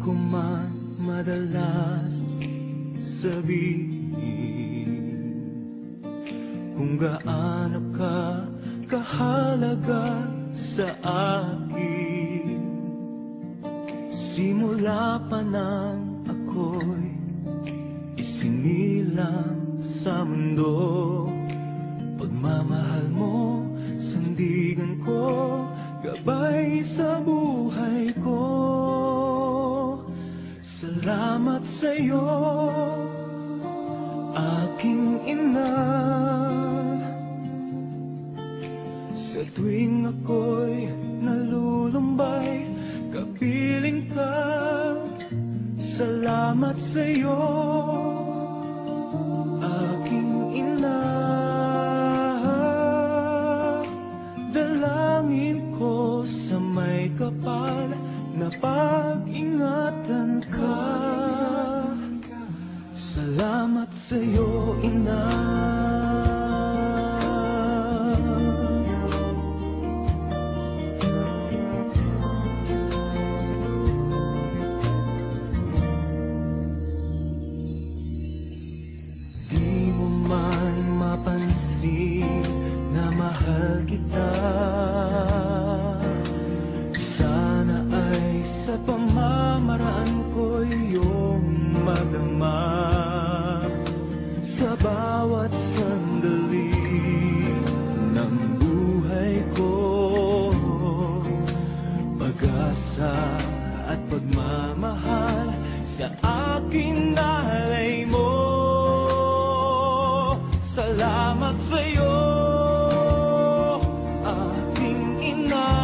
ko man madalas sabihin kung gaano ka kahalaga sa akin. Simula pa nang ako'y isinilang sa mundo, pagmamahal mo, sandigan ko, gabay sa buhay ko. Salamat sa'yo, aking ina. Sa tuwing ako'y nalulumbay, kapiling ka. Salamat sa'yo, aking ina. Dalangin ko sa may kapal na pag-ingatan ka. Salamat sa'yo, ina. Di mo man mapansin na mahal kita. Sana ay sa pamamaraan ko iyong madama. Sa bawat sandali ng buhay ko, pag-asa at pagmamahal sa akin nalay mo. Salamat sa'yo, aking ina.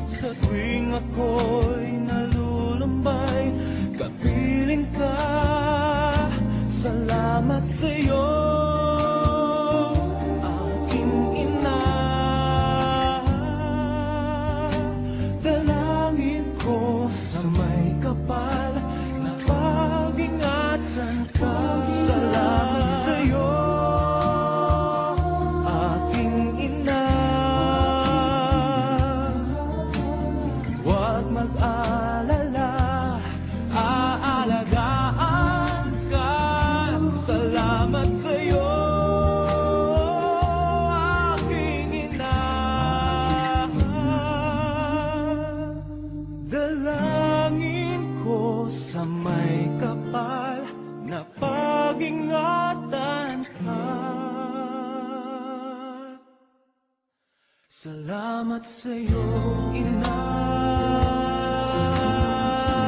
Sa tuwing ako'y nalulumbay, kapiling ka. Salamat sa'yo, aking ina. Dalangin ko sa may kapal na pag-ingatan ka. Salamat sa'yo, aking ina. Huwag mag-alala, aalagaan ka. Salamat sa'yo, aking ina. Dalangin ko sa may kapal na pag-ingatan ka. Salamat sa'yo, ina. Salamat sa'yo.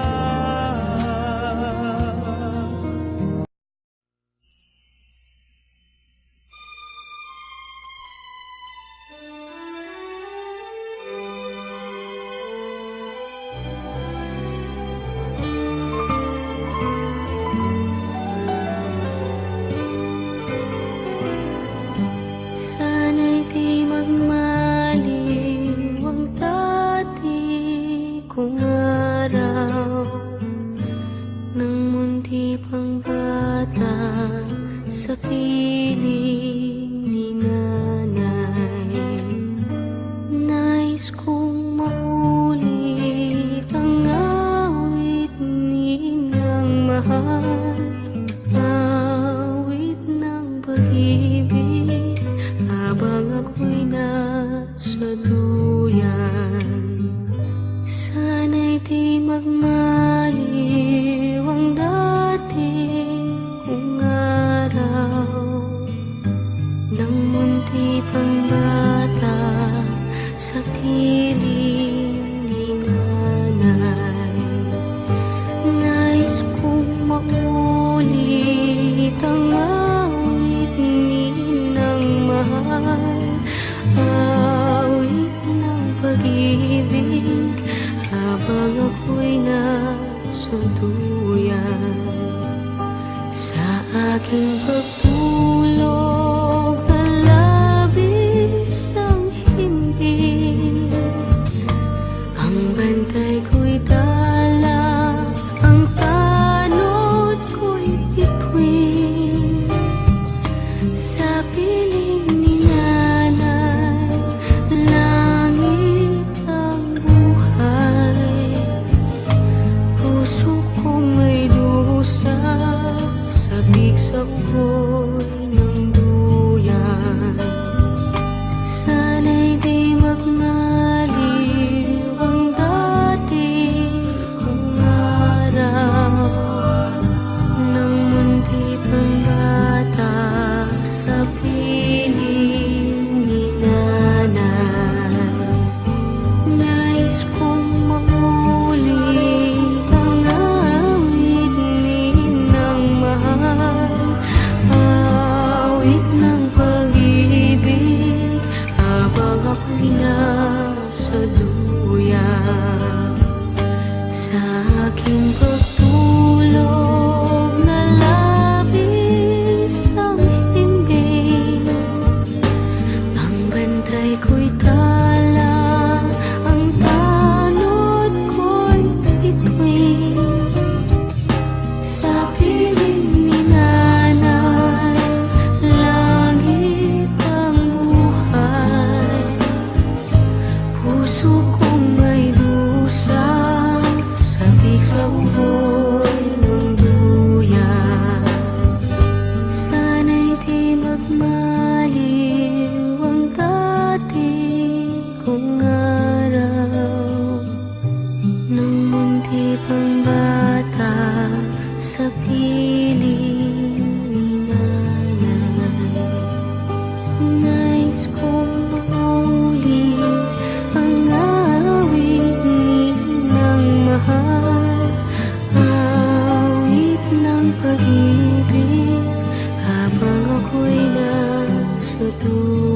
Sana'y di magmaliw ang dati kong araw, nang munti pang bata sa piling ni nanay. Nais kong maulit ang awit ni inang mahal, awit ng pag-ibig habang ako'y nasa duyan. Sana'y di magmaliw ang dati kong araw, nang munti pang bata sa piling ni nanay. Nais kong maulit ang awit ni inang mahal, awit ng pag-ibig habang ako'y nasa duyan. Sa aking pagtulog na labis ang himbing, ang bantay ko'y dala, ang tanod ko'y bituin. Sa piling ni nanay, langit ang buhay. ko'y tala, ang tanod ko'y bituin. Sa piling ni nanay, langit ang buhay. Puso kong may dusa, sabik sa uboy ng duyan. Sana'y di magmaliw ang dati kong araw, nang munti pang bata sa piling ni nanay. Nais kong mahuli ang awit ni ng mahal, awit ng pag-ibig habang ako'y nasa dulo.